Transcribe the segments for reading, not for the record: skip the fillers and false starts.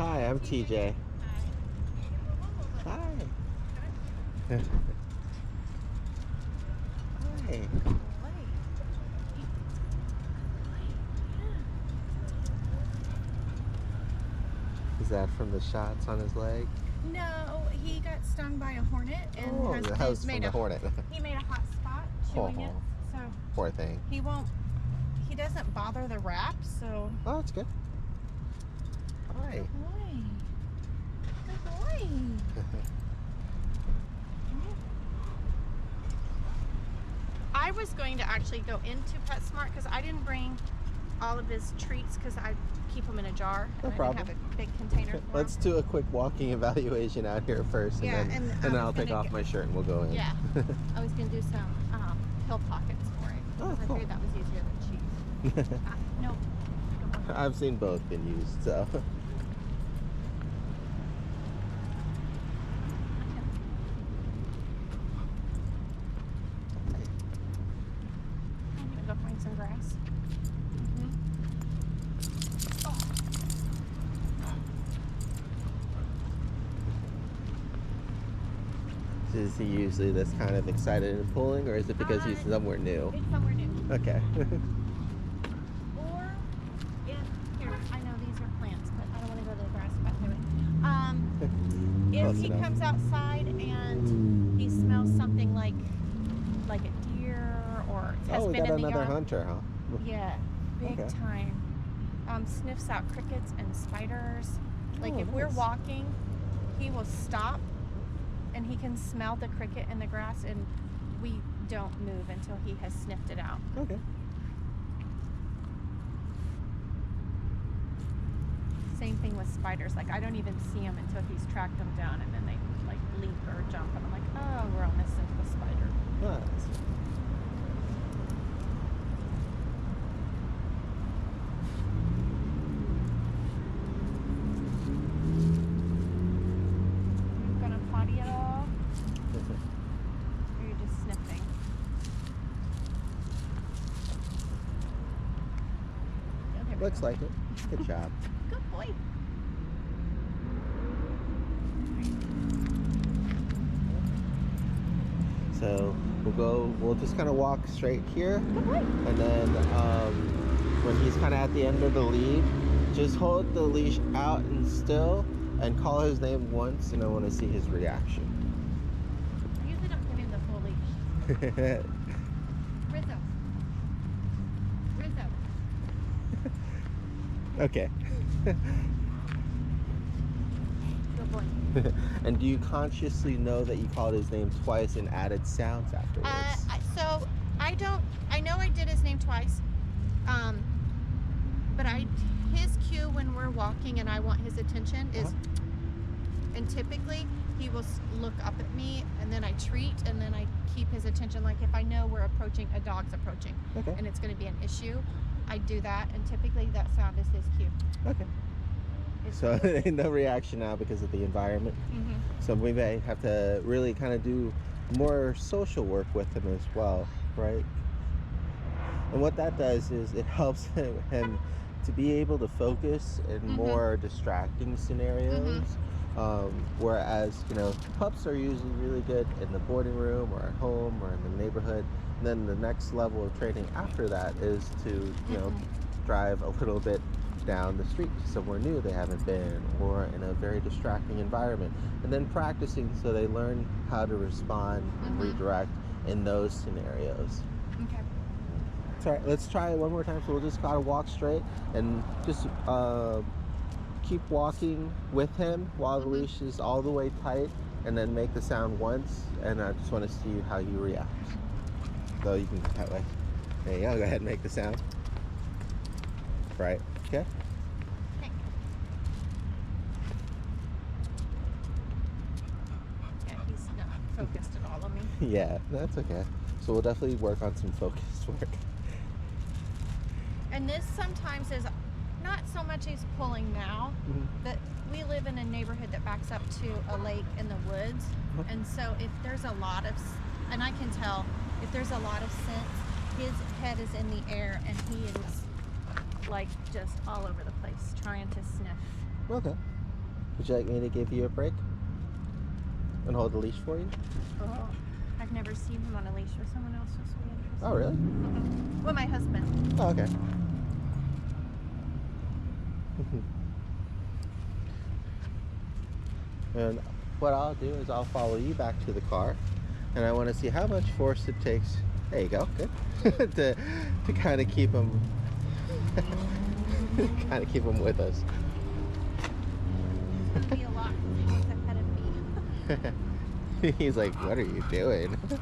Hi, I'm TJ. Hi. Hi. Is that from the shots on his leg? No, he got stung by a hornet and that was from the hornet. He made a hot spot chewing it. So poor thing. He doesn't bother the wrap, so. Oh, that's good. Hi. Good boy. Good boy. I was going to actually go into PetSmart because I didn't bring all of his treats because I keep them in a jar. No and problem. I didn't have a big container for Let's do a quick walking evaluation out here first, and then I'll take off my shirt and we'll go in. Yeah. I was going to do some pill pockets for it. Oh, I cool. figured that was easier than cheese. Nope. I've seen both been used, so. I'm going to go find some grass. Is he usually this kind of excited and pulling, or is it because he's somewhere new? It's somewhere new. Okay. Or if here, I know these are plants, but I don't want to go to the grass back there. If he comes outside and he smells something like a deer or has we been got in the another yard, hunter, huh? yeah, big time. Sniffs out crickets and spiders. Like if we're walking, he will stop and he can smell the cricket in the grass, and we don't move until he has sniffed it out. Okay. Same thing with spiders. Like I don't even see them until he's tracked them down, and then they like leap or jump, and I'm like, oh, we're almost into the spider. Nice. You gonna potty at all? Or you're just sniffing? Oh, there we Looks go. like it. Good job. Good boy. So we'll just kind of walk straight here, Good boy. and then when he's kind of at the end of the lead, just hold the leash out and still, and call his name once, and I want to see his reaction. I usually don't give him the full leash. Rizzo. Rizzo. Okay. Good boy. And do you consciously know that you called his name twice and added sounds afterwards? So I don't. I know I did his name twice, but his cue when we're walking and I want his attention is, and typically he will look up at me and then I treat and then I keep his attention. Like if I know we're approaching, a dog's approaching, and it's going to be an issue, I do that, and typically that sound is his cue. Okay. So no reaction now because of the environment. So we may have to really kind of do more social work with him as well, right? And what that does is it helps him to be able to focus in more distracting scenarios. Whereas, pups are usually really good in the boarding room or at home or in the neighborhood. And then the next level of training after that is to, drive a little bit down the street somewhere new they haven't been, or in a very distracting environment, and then practicing so they learn how to respond and redirect in those scenarios. Okay. All right, let's try it one more time. So we'll just kind of walk straight and just keep walking with him while the leash is all the way tight, and then make the sound once, and I just want to see how he reacts. So you can that way. There you go. Go ahead and make the sound. Right. Okay. Yeah, he's not focused at all on me. Yeah, that's okay. So we'll definitely work on some focused work. And this sometimes is not so much as pulling now, but we live in a neighborhood that backs up to a lake in the woods. And so if there's a lot of, and I can tell, if there's a lot of scent, his head is in the air and he is like just all over the place trying to sniff. Okay. Would you like me to give you a break and hold the leash for you? Oh, I've never seen him on a leash with someone else. So interesting. Oh, really? Well, my husband. Oh, okay. And what I'll do is I'll follow you back to the car, and I want to see how much force it takes. There you go, good. to kind of keep him, with us. It's gonna be a lot because he wants ahead of me. He's like, what are you doing? I'm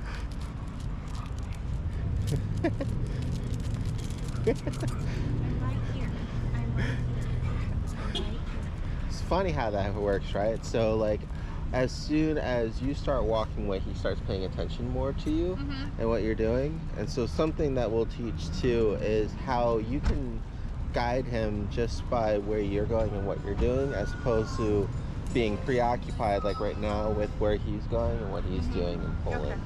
right here. I'm right here. It's funny how that works, right? So like, as soon as you start walking away, he starts paying attention more to you and what you're doing. And so something that we'll teach too is how you can guide him just by where you're going and what you're doing, as opposed to being preoccupied like right now with where he's going and what he's doing and pulling.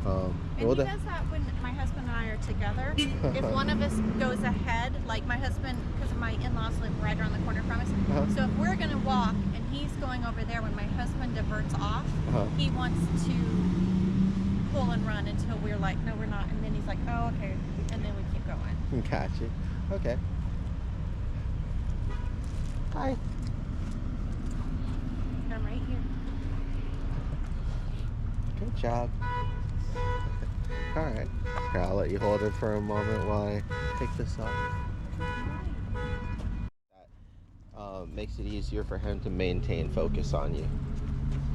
Okay. And he does that when my husband and I are together. If one of us goes ahead, like my husband, because my in-laws live right around the corner from us. So if we're gonna walk and he's going over there, when my husband diverts off, he wants to pull and run until we're like, no, we're not. And then he's like, oh, okay. And then we keep going. Gotcha. Okay. Hi. I'm right here. Good job. All right. Okay, I'll let you hold it for a moment while I take this off. That makes it easier for him to maintain focus on you.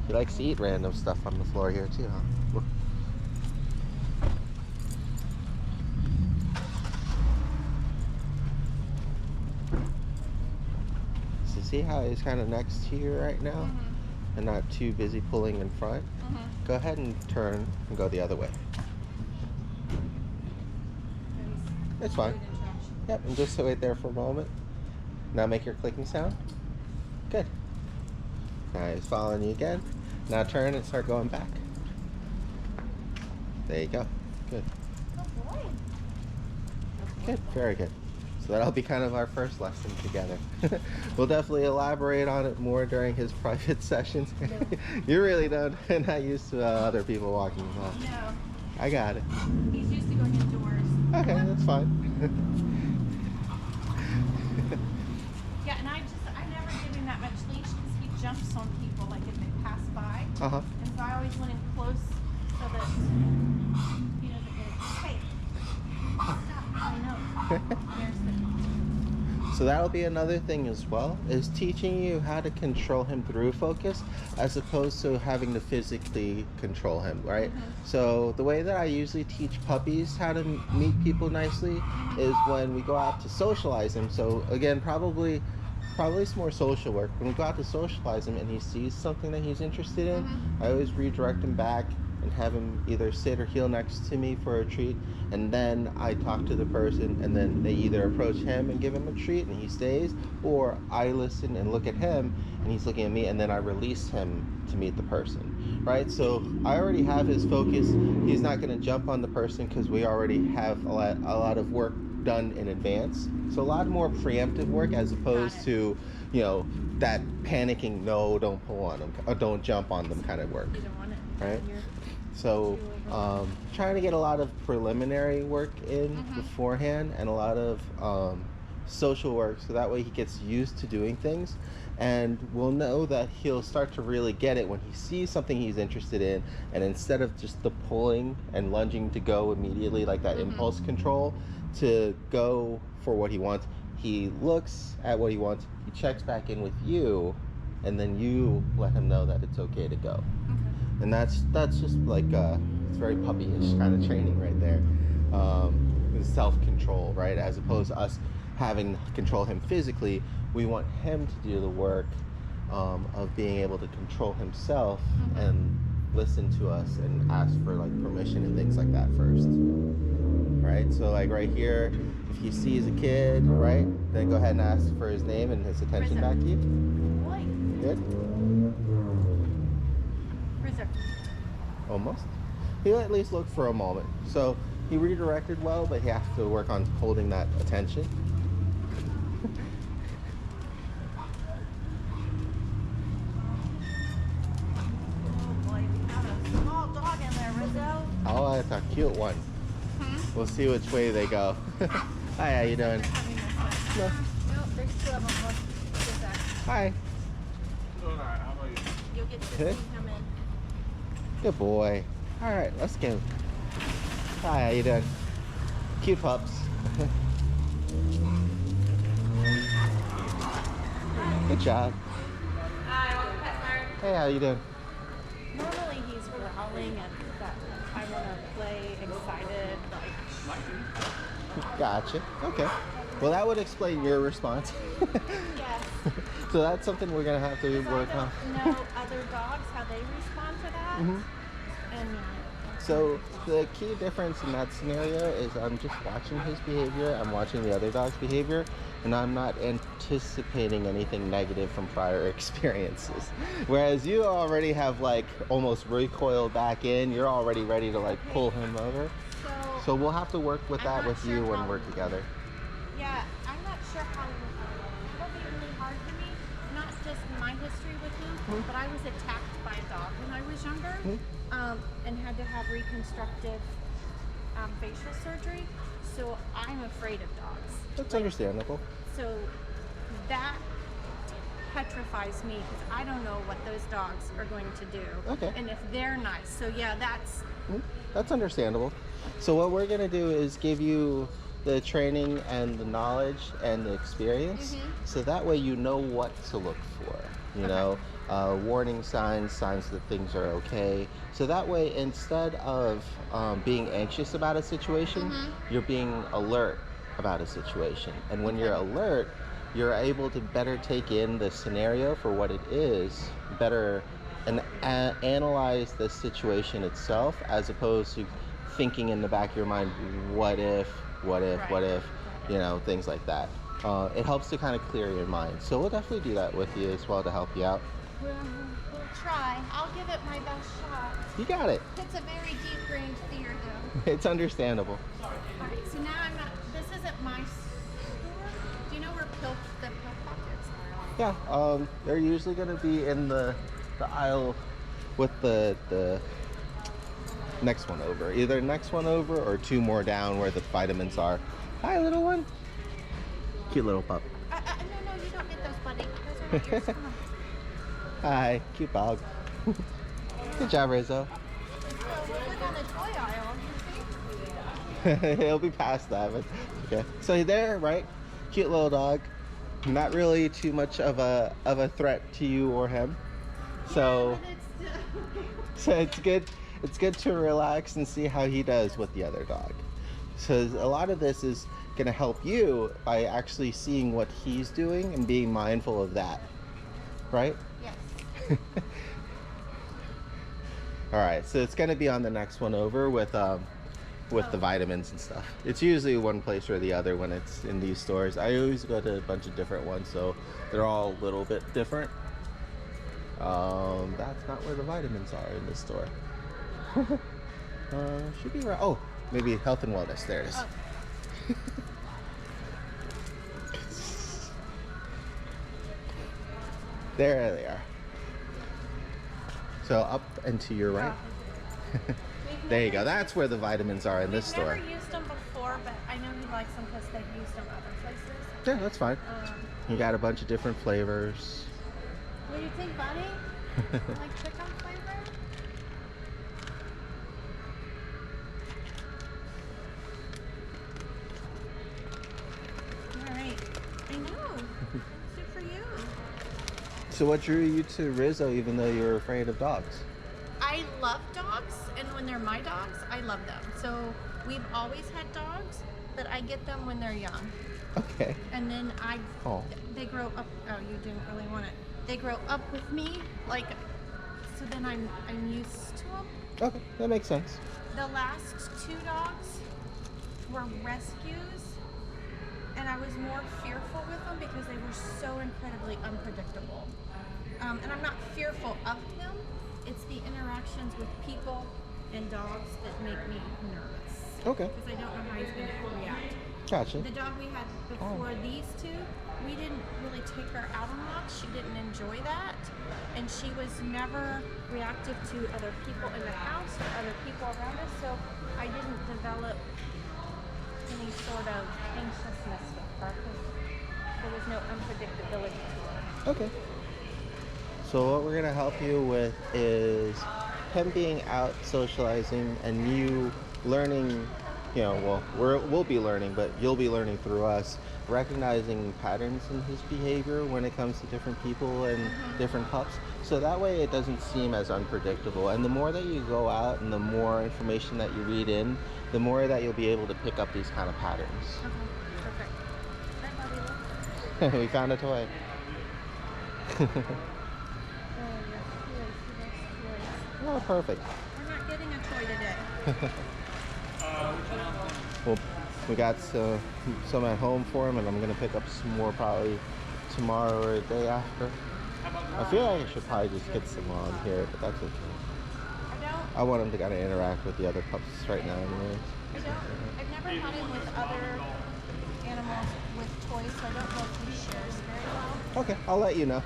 He likes to eat random stuff on the floor here too, huh? So see how he's kind of next to you right now and not too busy pulling in front? Go ahead and turn and go the other way. It's fine. Yep, and just wait there for a moment. Now make your clicking sound. Good. Now he's following you again. Now turn and start going back. There you go. Good. Oh boy. Good, very good. So that'll be kind of our first lesson together. We'll definitely elaborate on it more during his private sessions. No. You really not used to other people walking, huh? No. I got it. He's used to going indoors. Okay, that's fine. Yeah, and I never give him that much leash because he jumps on people like if they pass by. And so I always want him close so that he doesn't get, hey, stop, I know. There's the... So that'll be another thing as well, is teaching you how to control him through focus as opposed to having to physically control him, right? So the way that I usually teach puppies how to meet people nicely is when we go out to socialize him. So again, probably it's more social work. When we go out to socialize him and he sees something that he's interested in, I always redirect him back and have him either sit or heel next to me for a treat, and then I talk to the person, and then they either approach him and give him a treat and he stays, or I listen and look at him and he's looking at me, and then I release him to meet the person, right? So I already have his focus. He's not going to jump on the person because we already have a lot of work done in advance. So a lot more preemptive work as opposed to, you know, that panicking, no, don't pull on them, or don't jump on them kind of work, You don't want it. right? So trying to get a lot of preliminary work in beforehand, and a lot of social work, so that way he gets used to doing things, and we'll know that he'll start to really get it when he sees something he's interested in, and instead of just the pulling and lunging to go immediately, like that impulse control to go for what he wants, he looks at what he wants, he checks back in with you, and then you let him know that it's okay to go. And that's just like it's very puppy-ish kind of training right there. Self-control, right? As opposed to us having to control him physically, we want him to do the work of being able to control himself and listen to us and ask for like permission and things like that first, right? So like right here, if he sees a kid, right, then go ahead and ask for his name and his attention back to you. Good. Rizzo. Almost. He'll at least look for a moment. So he redirected well, but he has to work on holding that attention. cute one. We'll see which way they go. Hi, how you doing? No. Nope, there's two of them. Look at that. Hi. Doing alright, how about you? You'll get to see Good. him in. Good boy. All right, let's go. Hi, how you doing? Cute pups. Good job. Hey, how you doing? Normally he's growling and that I want to play excited, like. Gotcha. Okay. Well, that would explain your response. Yes. So that's something we're gonna have to work on. I don't know other dogs how they respond to that. And So the key difference in that scenario is I'm just watching his behavior, I'm watching the other dog's behavior, and I'm not anticipating anything negative from prior experiences. Whereas you already have like almost recoiled back in, you're already ready to like pull him over. So we'll have to work with I'm that not with sure you when how- we're together. yeah, I'm not sure how that'll be really hard for me. Not just my history with him, but I was attacked by a dog when I was younger, and had to have reconstructive facial surgery. So I'm afraid of dogs. That's understandable. So that petrifies me because I don't know what those dogs are going to do. Okay. And if they're nice. So yeah, That's understandable. So what we're gonna do is give you the training and the knowledge and the experience, so that way you know what to look for. You know, warning signs, signs that things are okay. So that way, instead of being anxious about a situation, you're being alert about a situation. And when you're alert, you're able to better take in the scenario for what it is, better and analyze the situation itself, as opposed to thinking in the back of your mind, what if, you know, things like that. It helps to kind of clear your mind. So we'll definitely do that with you as well to help you out. we'll try. I'll give it my best shot. You got it. It's a very deep range fear though. It's understandable. Alright, so now I'm not, this isn't my store. Do you know where the pill pockets are? Yeah, they're usually going to be in the aisle with the next one over. Either next one over or two more down where the vitamins are. Hi, little one. Cute little pup. No, you don't get those, buddy. Those are not yours. Come on. Hi, cute dog. Good job, Rizzo. We'll look on the toy aisle. You see? He'll be past that, but okay. So there, right? Cute little dog. Not really too much of a threat to you or him. So Yeah, but so it's good. It's good to relax and see how he does with the other dog. So a lot of this is going to help you by actually seeing what he's doing and being mindful of that, right? yes. All right, so it's going to be on the next one over with the vitamins and stuff. It's usually one place or the other when it's in these stores. I always go to a bunch of different ones, so they're all a little bit different. That's not where the vitamins are in this store. Should be right. Oh, maybe health and wellness. There it is. Oh. There they are. So up and to your right. There you go. That's where the vitamins are in this store. We've never used them before, but I know he likes them because they've used them other places. Yeah, that's fine. You got a bunch of different flavors. What do you think, buddy? Like chicken flavor? Alright. I know. Good for you. So what drew you to Rizzo even though you were afraid of dogs? I love dogs, and when they're my dogs, I love them. So we've always had dogs, but I get them when they're young. Okay. And then Oh. they grow up. Oh, you didn't really want it. They grow up with me, like, so then I'm used to them. Okay, that makes sense. The last two dogs were rescues, and I was more fearful with them because they were so incredibly unpredictable. And I'm not fearful of him. It's the interactions with people and dogs that make me nervous. Okay. Because I don't know how he's going to react. Gotcha. The dog we had before these two we didn't really take her out on walks. She didn't enjoy that. And she was never reactive to other people in the house or other people around us. So I didn't develop any sort of anxiousness with her because there was no unpredictability to her. Okay. So what we're gonna help you with is him being out socializing and you learning, you know, well, we'll be learning, but you'll be learning through us, recognizing patterns in his behavior when it comes to different people and different pups. So that way it doesn't seem as unpredictable. And the more that you go out and the more information that you read in, the more that you'll be able to pick up these kind of patterns. Okay, perfect. Hi, Bobby. We found a toy. Oh, perfect. We're not getting a toy today. Well, we got some at home for him, and I'm gonna pick up some more probably tomorrow or the day after. I feel like I should probably just get some on here, but that's okay. I want him to kind of interact with the other pups right now anyways. I've never had him with other animals with toys, so I don't know if he shares very well. Okay, I'll let you know.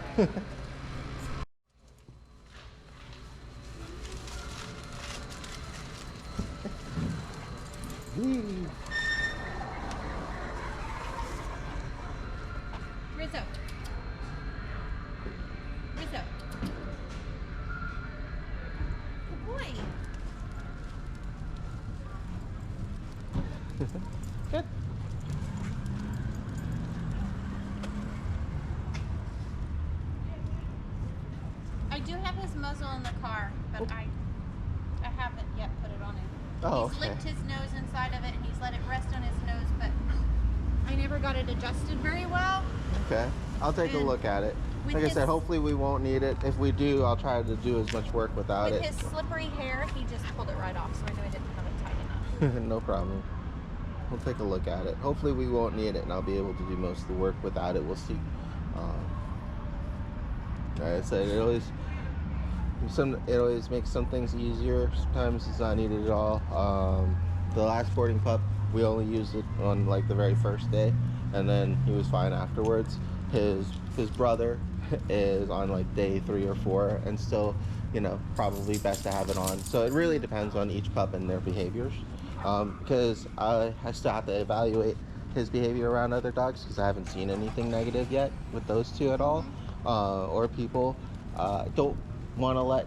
Rizzo. Rizzo. Good boy. Good. I do have his muzzle in the car, but I haven't yet put it on him. Oh, He's okay. licked his nose inside of it and he's let it rest on his nose, but I never got it adjusted very well. Okay, I'll take a And look at it. with Like I his- said, hopefully we won't need it. If we do, I'll try to do as much work without With it. his slippery hair, he just pulled it right off, so I knew I didn't have it tight enough. No problem. We'll take a look at it. Hopefully we won't need it and I'll be able to do most of the work without it. We'll see. Like I said, it always makes some things easier. Sometimes it's not needed at all. The last boarding pup, we only used it on like the very first day, and then he was fine afterwards. His brother is on like day 3 or 4, and still, you know, probably best to have it on. So it really depends on each pup and their behaviors, because I still have to evaluate his behavior around other dogs because I haven't seen anything negative yet with those two at all, or people. Don't want to let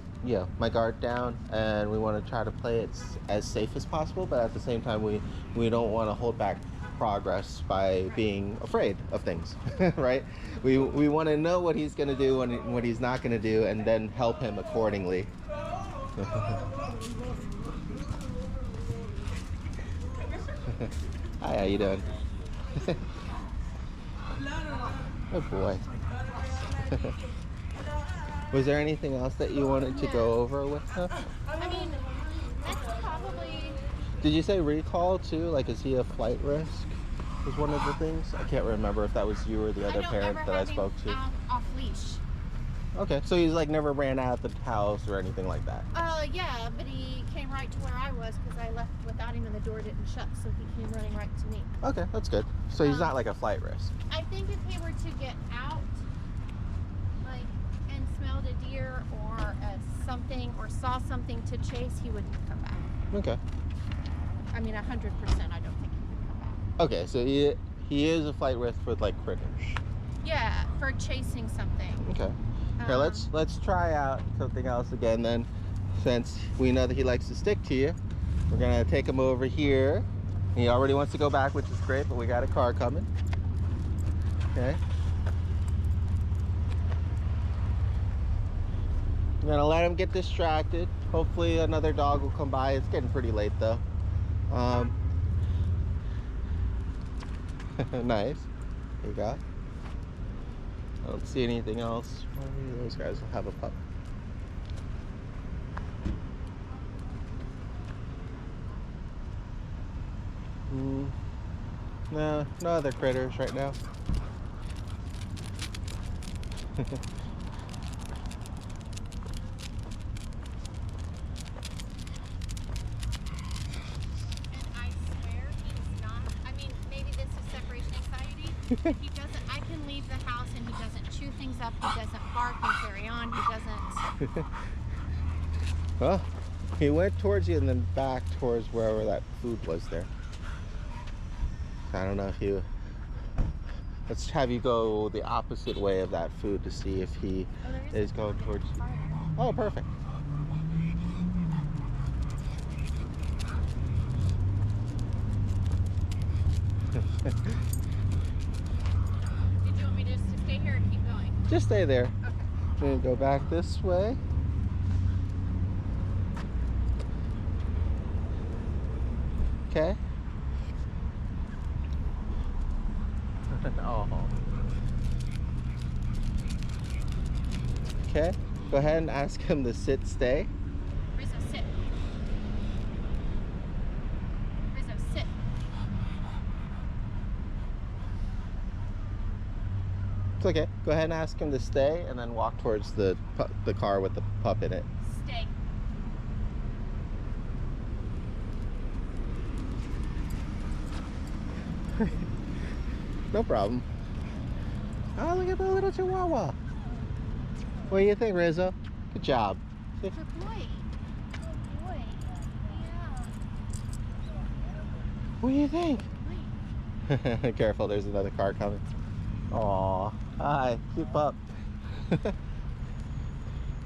my guard down, and we want to try to play it as safe as possible, but at the same time we don't want to hold back progress by being afraid of things. Right? We want to know what he's going to do and what he's not going to do, and then help him accordingly. Hi, how you doing? Good boy. Was there anything else that you wanted to go over with him? I mean, that's probably... Did you say recall too? Like, is he a flight risk? Was one of the things? I can't remember if that was you or the other parent that I spoke to. Off leash. Okay, so he's like never ran out of the house or anything like that. Yeah, but he came right to where I was because I left without him and the door didn't shut, so he came running right to me. Okay, that's good. So he's not like a flight risk. I think if he were to get out, like, and smelled a deer or something, or saw something to chase, he wouldn't come back. Okay. I mean, 100%, I don't think he would come back. Okay, so he is a flight risk with like critters. Yeah, for chasing something. Okay. Here, let's try out something else again then. Since we know that he likes to stick to you, we're gonna take him over here. He already wants to go back, which is great, but we got a car coming. Okay. I'm gonna let him get distracted. Hopefully another dog will come by. It's getting pretty late though. Nice. There you go. I don't see anything else. Maybe those guys will have a pup. No other critters right now. And I swear he's not, I mean, maybe this is separation anxiety, but he doesn't, I can leave up. He doesn't bark and carry on. He doesn't. Well, he went towards you and then back towards wherever that food was there. I don't know if you... Let's have you go the opposite way of that food to see if he is going towards you. Oh, perfect. Did you want me just to stay here or keep going? Just stay there. Okay. I'm going to go back this way. Okay. Oh. Okay. Go ahead and ask him to sit, stay. Rizzo, sit. Rizzo, sit. It's okay. Go ahead and ask him to stay and then walk towards the car with the pup in it. Stay. No problem. Oh, look at the little chihuahua. What do you think, Rizzo? Good job. Good boy. Good boy. Yeah. What do you think? Wait. Careful, there's another car coming. Aw, hi, cute pup.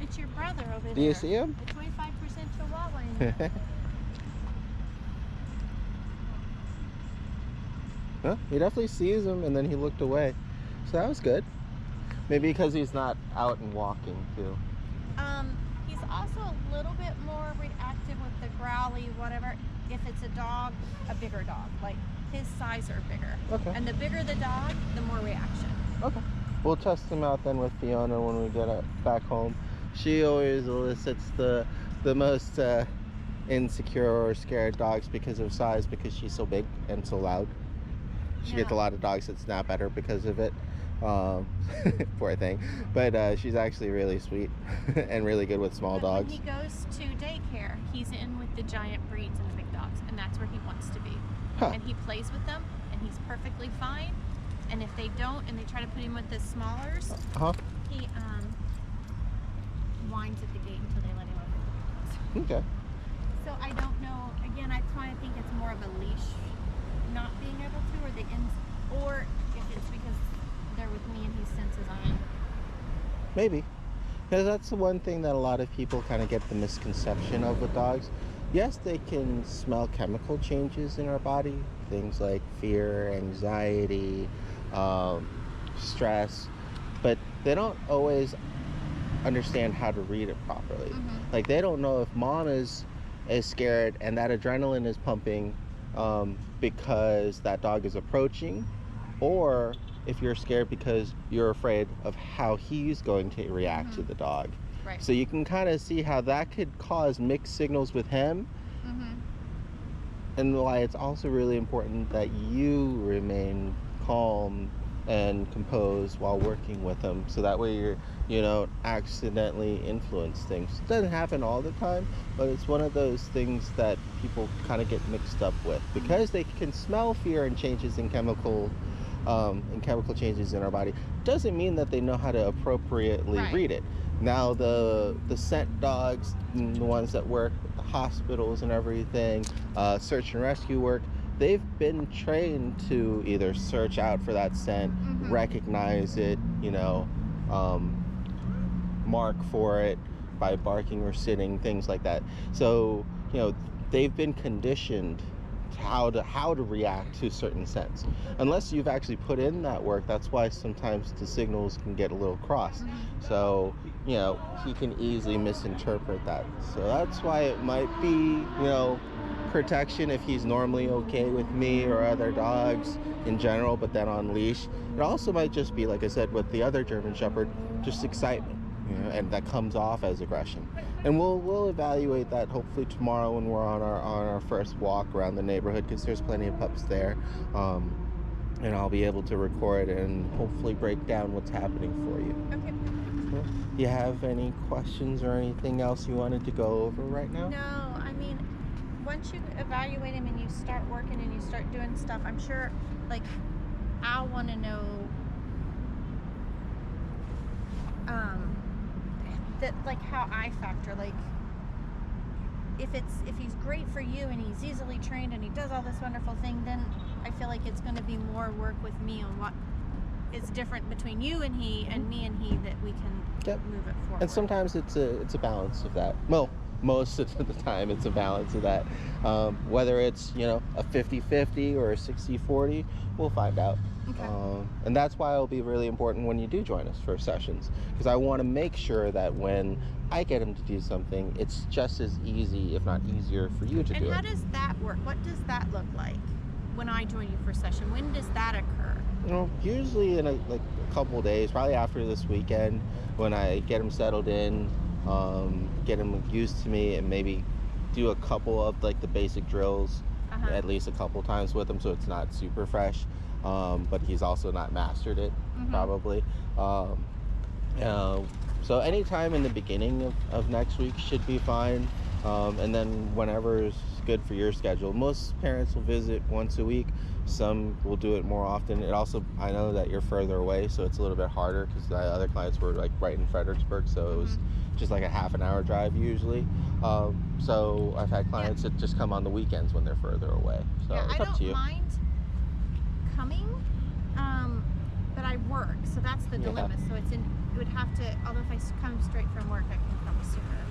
It's your brother over there. Do you see him? The 25% Chihuahua in there. Huh? He definitely sees him and then he looked away. So that was good. Maybe because he's not out and walking too. He's also a little bit more reactive with the growly, whatever. If it's a dog, a bigger dog, like his size are bigger. Okay. And the bigger the dog, the more reaction. Okay. We'll test him out then with Fiona when we get back home. She always elicits the most insecure or scared dogs because of size, because she's so big and so loud. She gets a lot of dogs that snap at her because of it. Poor thing. But she's actually really sweet and really good with small dogs. When he goes to daycare, he's in with the giant breeds and the big dogs, and that's where he wants to be. Huh. And he plays with them, and he's perfectly fine. And if they don't, and they try to put him with the smallers, he whines at the gate until they let him over. Okay. So I don't know. Again, I kind of think it's more of a leash not being able to, or the ins, or if it's because they're with me and he senses I am. Maybe. Because that's the one thing that a lot of people kind of get the misconception of with dogs. Yes, they can smell chemical changes in our body, things like fear, anxiety, stress, but they don't always understand how to read it properly. Like, they don't know if mom is scared and that adrenaline is pumping because that dog is approaching, or if you're scared because you're afraid of how he's going to react to the dog. Right. So you can kind of see how that could cause mixed signals with him, and why it's also really important that you remain calm and composed while working with him, so that way you don't accidentally influence things. It doesn't happen all the time, but it's one of those things that people kind of get mixed up with, because they can smell fear and changes in chemical changes in our body. Doesn't mean that they know how to appropriately read it. Now the scent dogs, the ones that work with the hospitals and everything, search and rescue work, they've been trained to either search out for that scent, recognize it, mark for it by barking or sitting, things like that. So, they've been conditioned how to react to certain scents. Unless you've actually put in that work, that's why sometimes the signals can get a little crossed. So, he can easily misinterpret that. So that's why it might be, protection if he's normally okay with me or other dogs in general, but then on leash. It also might just be, like I said, with the other German Shepherd, just excitement, and that comes off as aggression. And we'll evaluate that hopefully tomorrow when we're on our first walk around the neighborhood, because there's plenty of pups there, and I'll be able to record and hopefully break down what's happening for you. Okay. Do you have any questions or anything else you wanted to go over right now? No, I mean, once you evaluate him and you start working and you start doing stuff, I'm sure, like, I'll want to know that like how I factor, like if he's great for you and he's easily trained and he does all this wonderful thing, then I feel like it's going to be more work with me on what is different between you and he and me and he, that we can move it forward. And sometimes it's a balance of that. Well, most of the time it's a balance of that. Whether it's, you know, a 50-50 or a 60-40, we'll find out. Okay. And that's why it'll be really important when you do join us for sessions, because I want to make sure that when I get him to do something, it's just as easy, if not easier, for you to do it. And how does that work? What does that look like when I join you for session? When does that occur? You know, usually in a couple days, probably after this weekend, when I get him settled in, get him used to me, and maybe do a couple of like the basic drills at least a couple times with him, so it's not super fresh, but he's also not mastered it probably. So anytime in the beginning of next week should be fine, and then whenever is good for your schedule. Most parents will visit once a week. Some will do it more often. It also, I know that you're further away, so it's a little bit harder, because the other clients were like right in Fredericksburg, so it was just like a half an hour drive usually. So I've had clients that just come on the weekends when they're further away. So it's up to you. I don't mind coming, but I work, so that's the dilemma. So it would have to, although if I come straight from work, I can come sooner.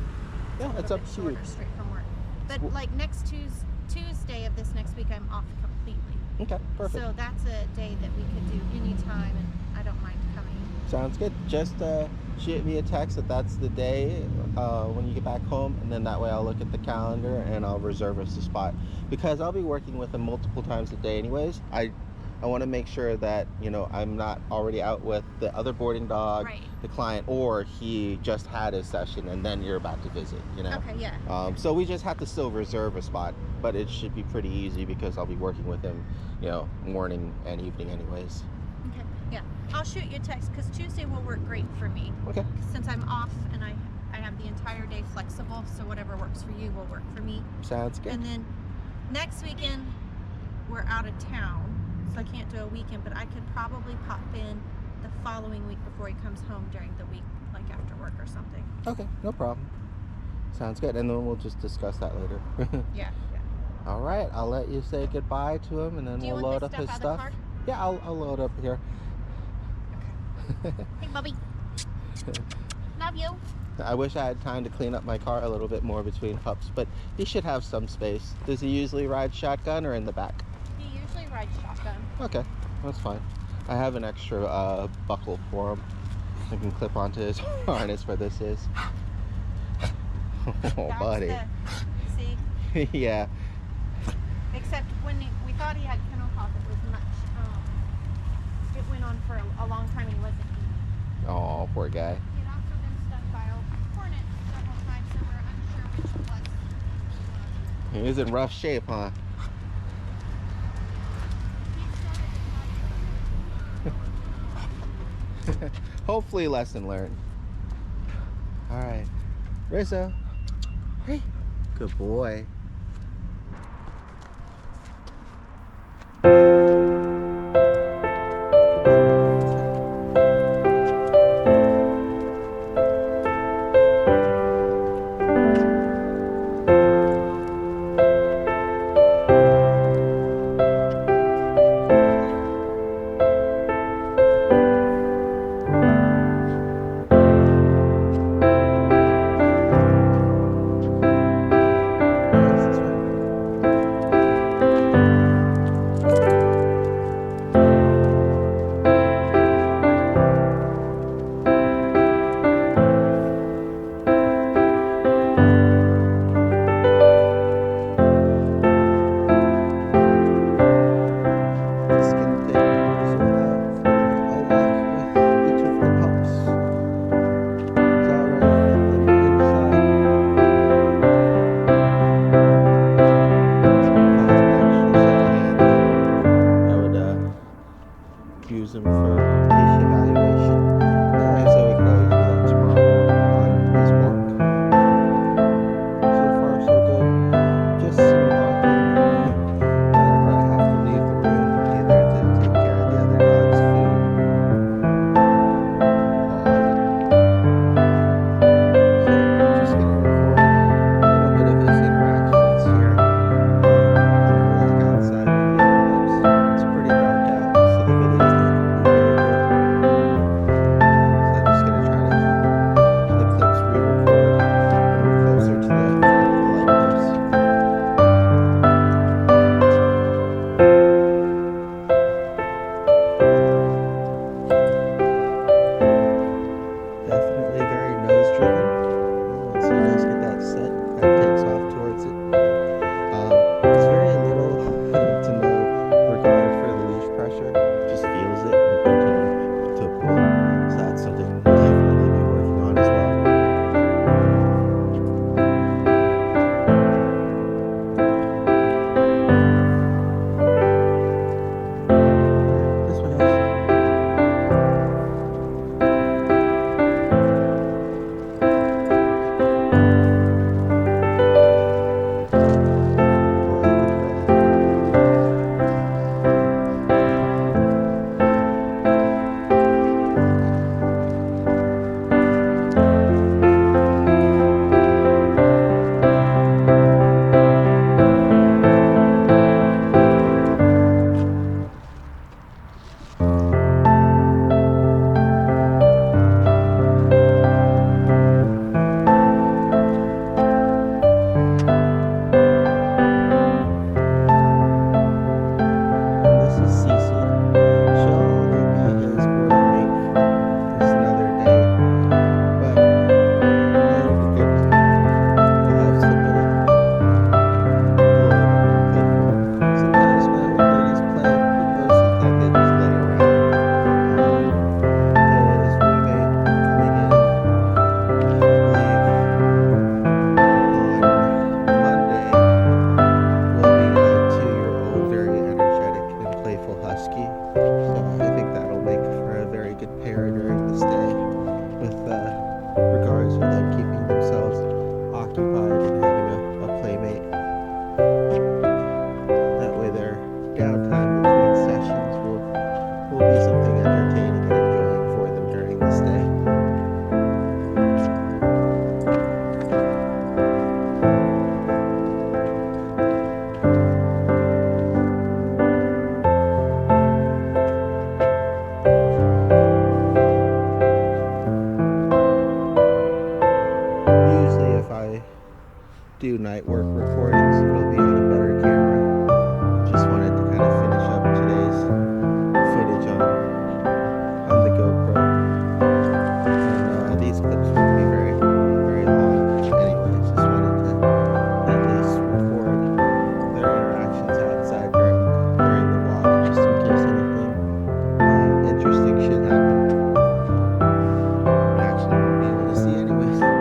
Yeah, it's up to you. Straight from work. But like next Tuesday of this next week, I'm off completely. Okay, perfect. So that's a day that we could do anytime, and I don't mind coming. Sounds good. Just shoot me a text that that's the day when you get back home, and then that way I'll look at the calendar and I'll reserve us a spot, because I'll be working with him multiple times a day anyways. I want to make sure that, you know, I'm not already out with the other boarding dog, the client, or he just had his session and then you're about to visit, you know. Okay, yeah. So we just have to still reserve a spot, but it should be pretty easy because I'll be working with him, you know, morning and evening anyways. Okay, yeah. I'll shoot you a text, because Tuesday will work great for me. Okay. Since I'm off and I have the entire day flexible, so whatever works for you will work for me. Sounds good. And then next weekend we're out of town, so I can't do a weekend, but I could probably pop in the following week before he comes home during the week, like after work or something. Okay, no problem. Sounds good, and then we'll just discuss that later. Yeah. All right, I'll let you say goodbye to him, and then we'll load up his stuff. Yeah, I'll load up here. Okay. Hey, Bubby. Love you. I wish I had time to clean up my car a little bit more between pups, but he should have some space. Does he usually ride shotgun or in the back? He usually rides shotgun. Okay, that's fine. I have an extra buckle for him. I can clip onto his harness where this is. Oh, That's buddy. See? Yeah. Except when we thought he had kennel cough, it was much. It went on for a long time and he wasn't eating. Oh, poor guy. He had also been stung by a hornet several times, so we're unsure which was. He is in rough shape, huh? Hopefully, lesson learned. All right, Rizzo. Hey, good boy. do night work recordings. It'll be on a better camera. Just wanted to kind of finish up today's footage on the GoPro. And these clips won't be very, very long. Anyways, just wanted to at least record their interactions outside during the walk, just in case anything interesting should happen. You actually won't be able to see anyways. I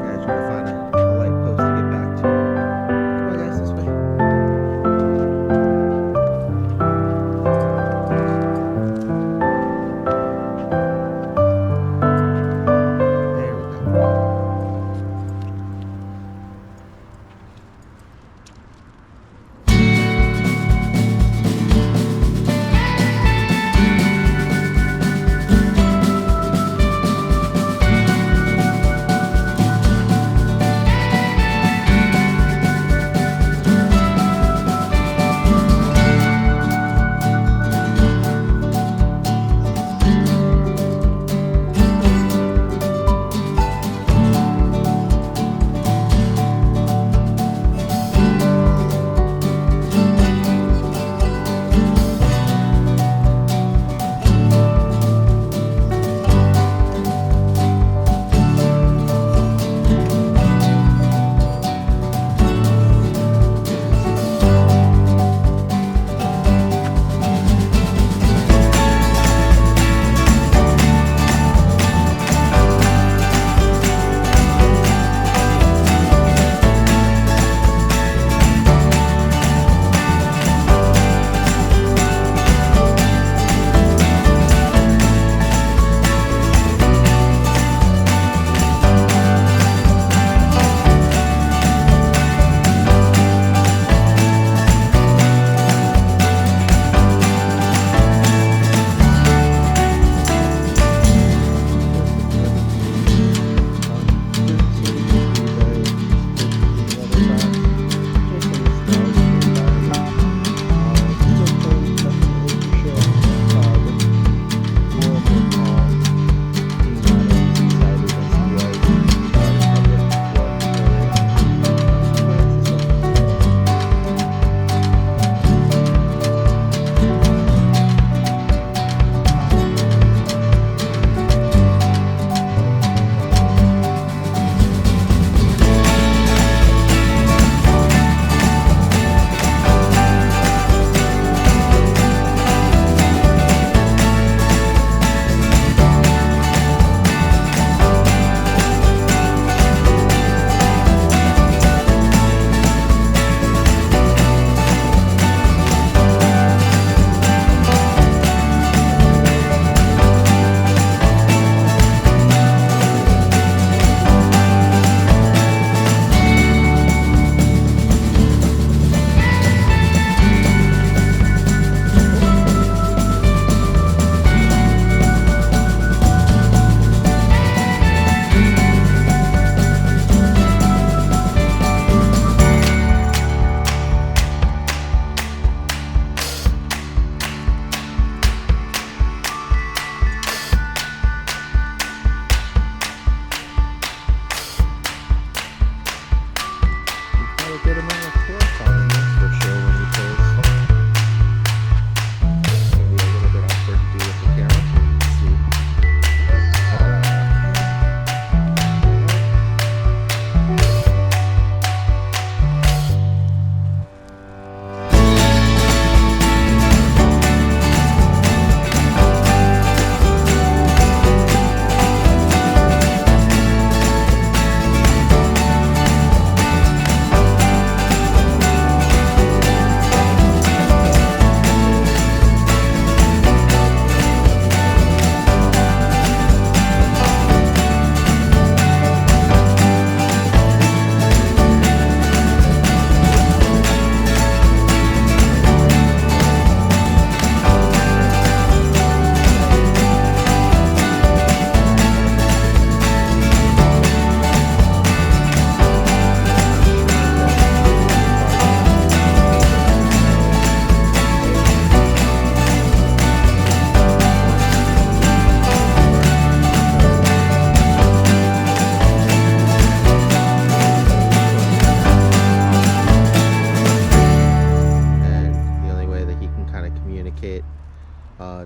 gotta try to find a light post to get back to. Come on guys, this way.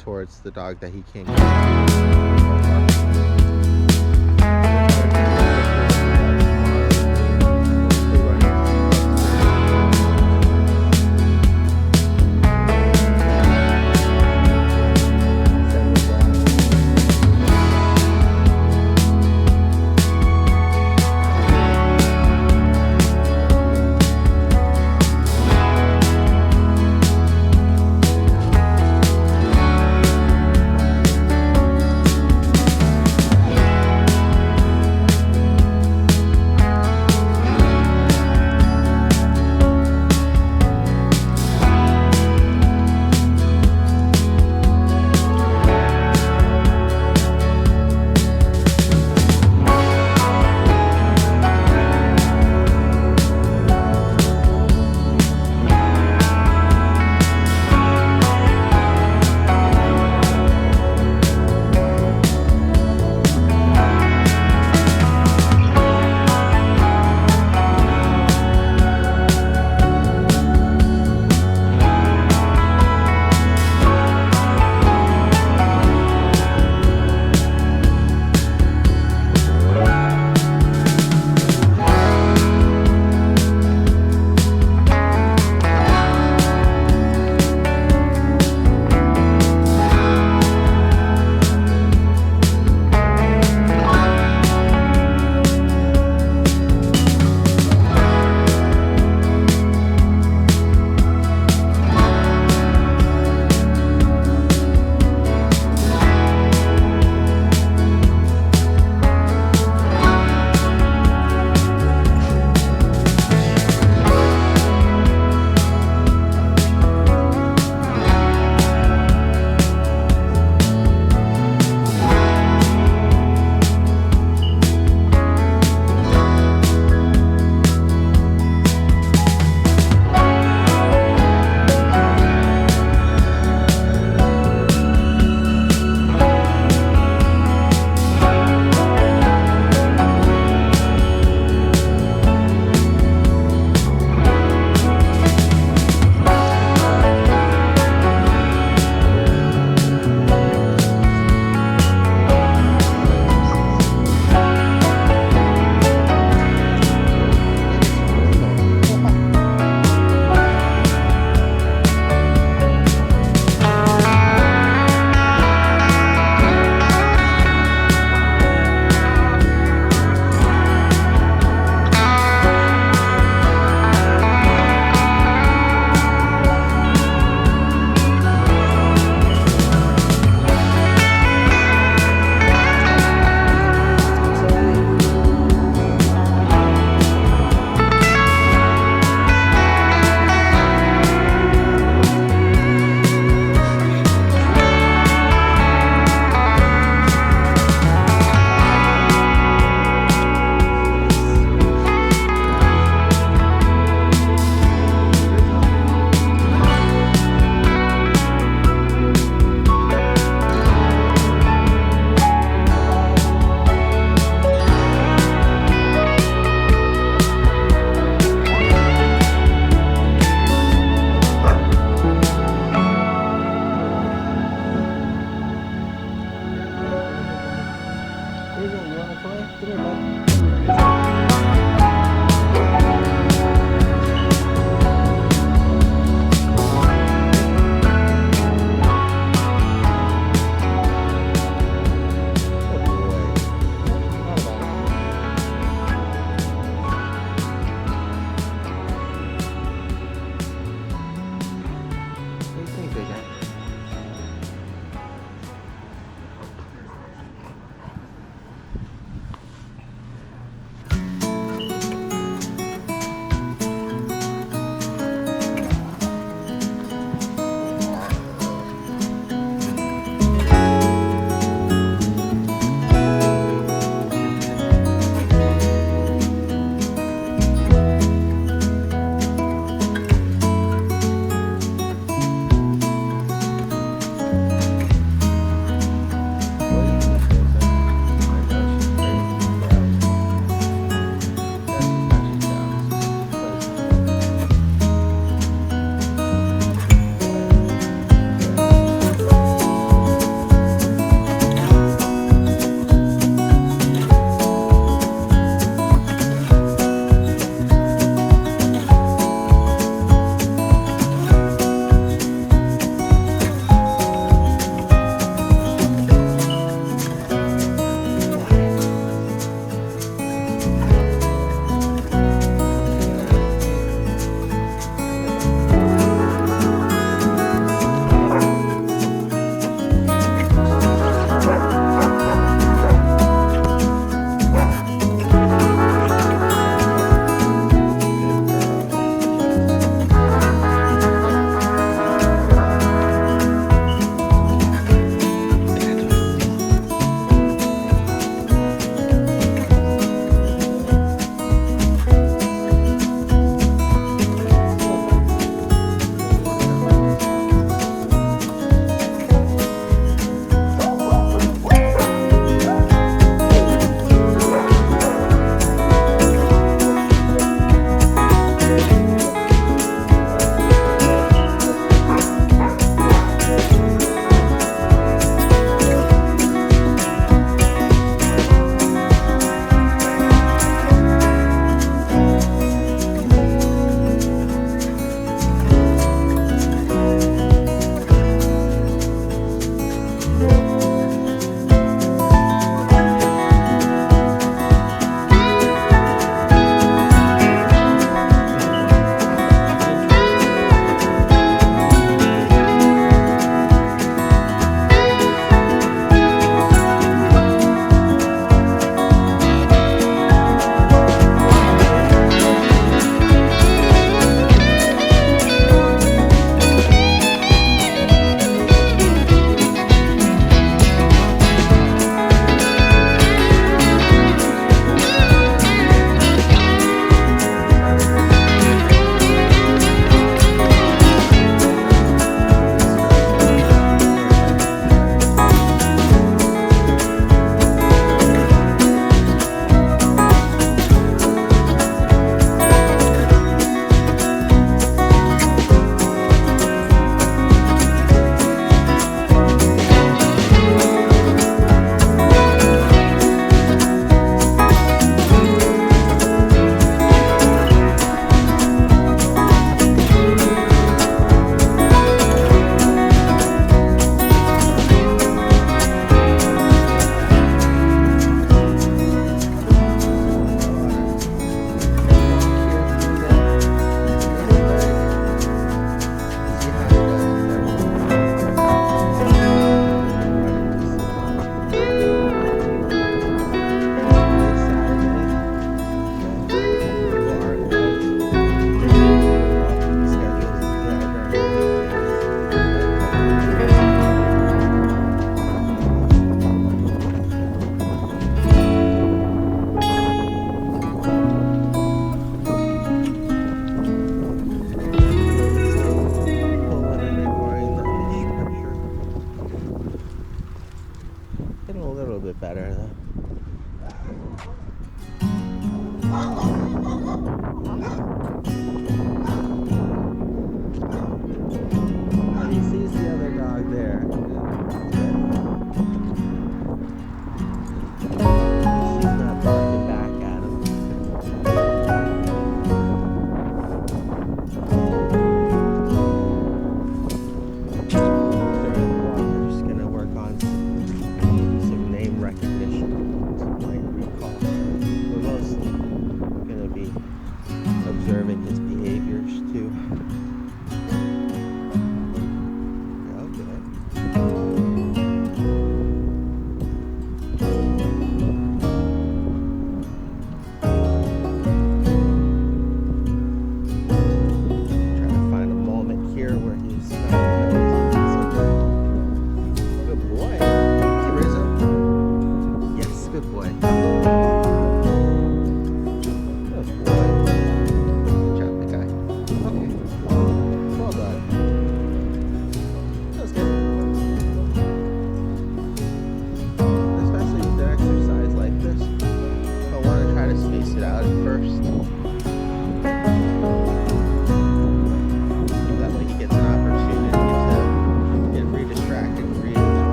towards the dog that he can't get.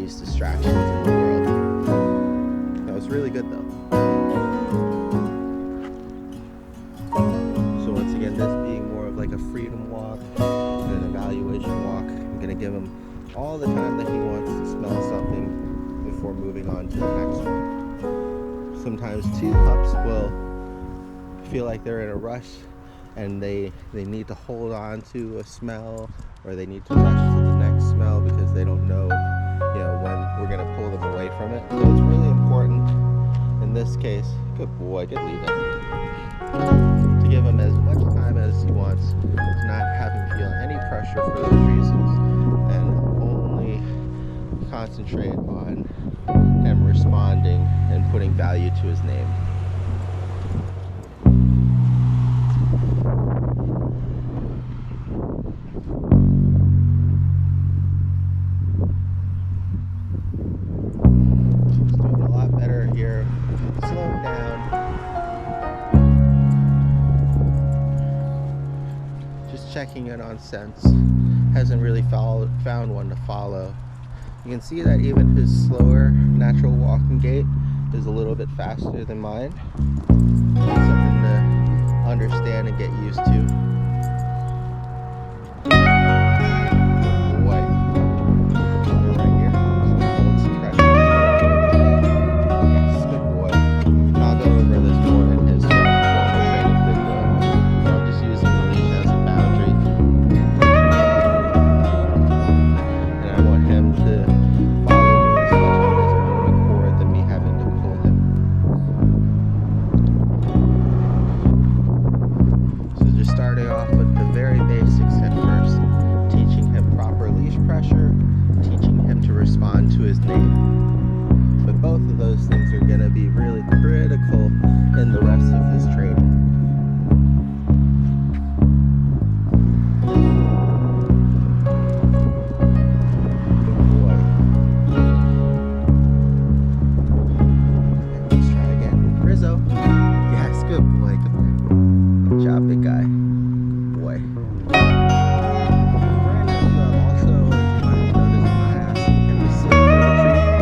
these distractions in the world. That was really good though. So once again, this being more of like a freedom walk and an evaluation walk, I'm going to give him all the time that he wants to smell something before moving on to the next one. Sometimes too, pups will feel like they're in a rush and they need to hold on to a smell, or they need to rush to the next smell because they don't know, when we're going to pull them away from it. So it's really important in this case, good boy, good leader, to give him as much time as he wants, to not have him feel any pressure for those reasons, and only concentrate on him responding and putting value to his name. He's doing a lot better here. Slowing down. Just checking in on scents. Hasn't really found one to follow. You can see that even his slower natural walking gait is a little bit faster than mine. That's something to understand and get used to. Boy. Right here. Hold some pressure. Yes, good boy. I'll go over this more in his formal training video. I'm just using the leash as a boundary. And I want him to follow me as much on his own accord than me having to pull him. So just starting off with the very basics at first, teaching him proper leash pressure, teaching him to respond to his name. But both of those things are going to be really critical in the rest of his training. Good boy. Okay, let's try again. Rizzo. Yes, good boy. Good job, big guy. Good boy. Also, as you might have noticed, I'm not asking him to sit for the treat.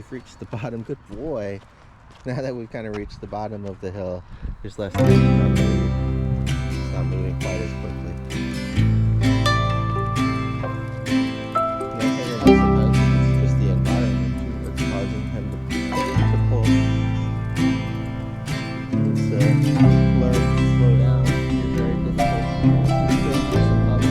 we've reached the bottom. Good boy. Now that we've kind of reached the bottom of the hill, there's less things not moving. It's not moving quite as quickly. And I think that sometimes it's just the environment too that's causing him to pull. It's learn to slow down. It's very difficult to do for some pups.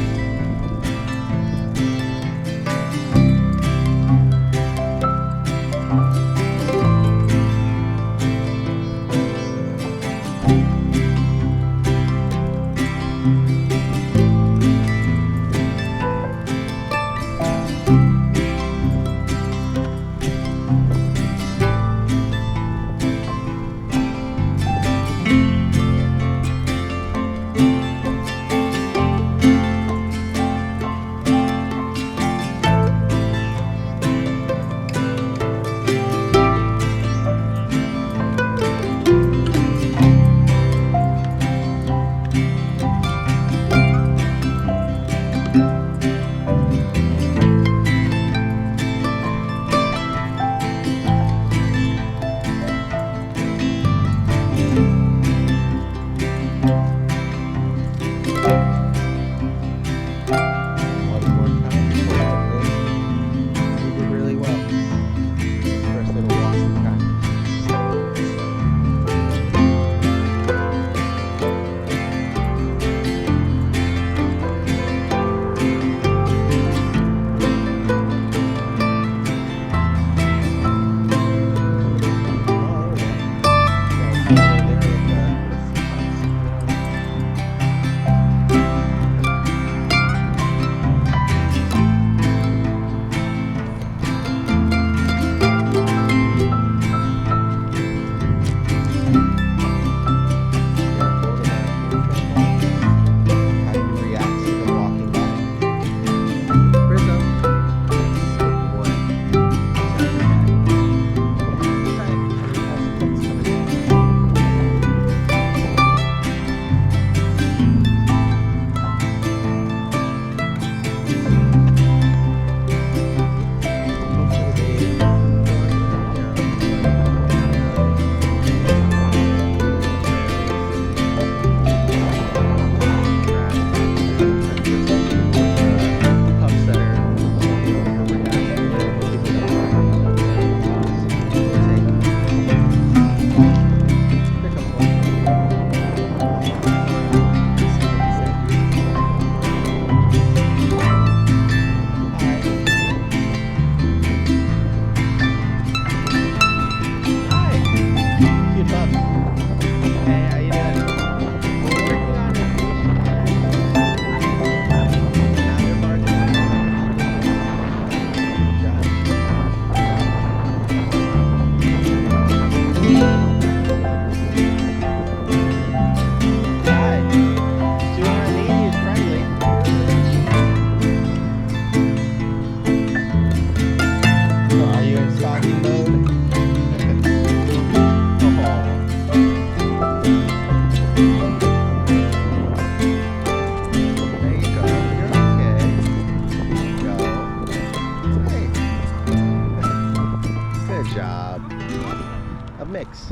mix.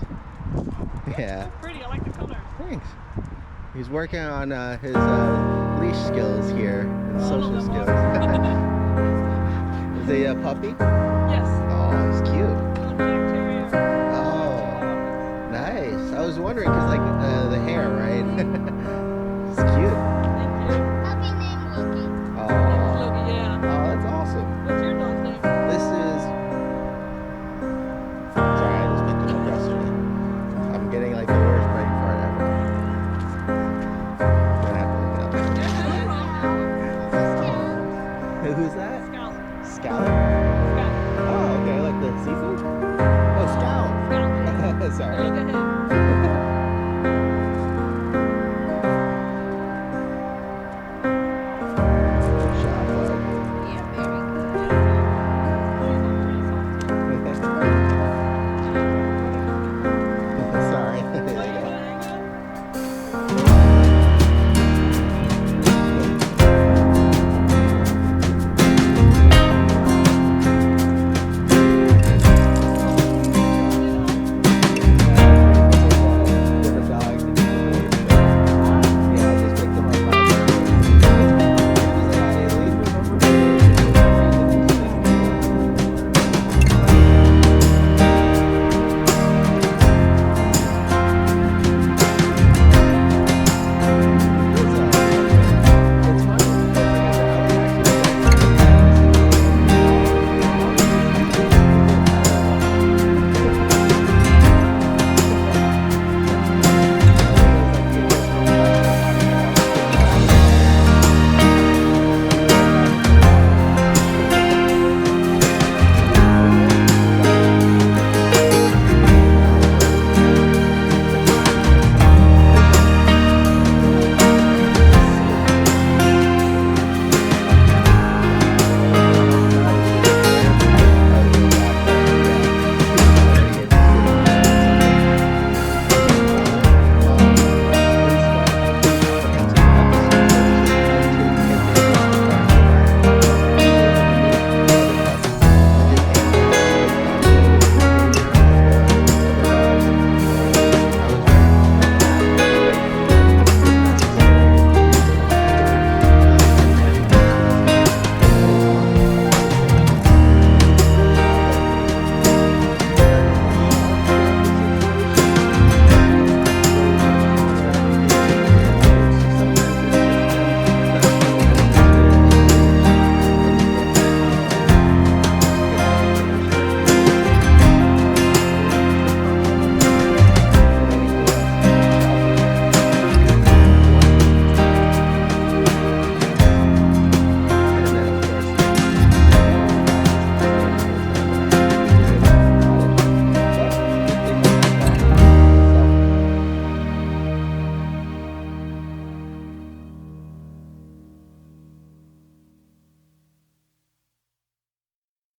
Yeah. That's pretty. I like the color. Thanks. He's working on his leash skills here, and social skills. Is he a puppy? Yes. Oh, he's cute. Little bacteria. Oh, nice. I was wondering because like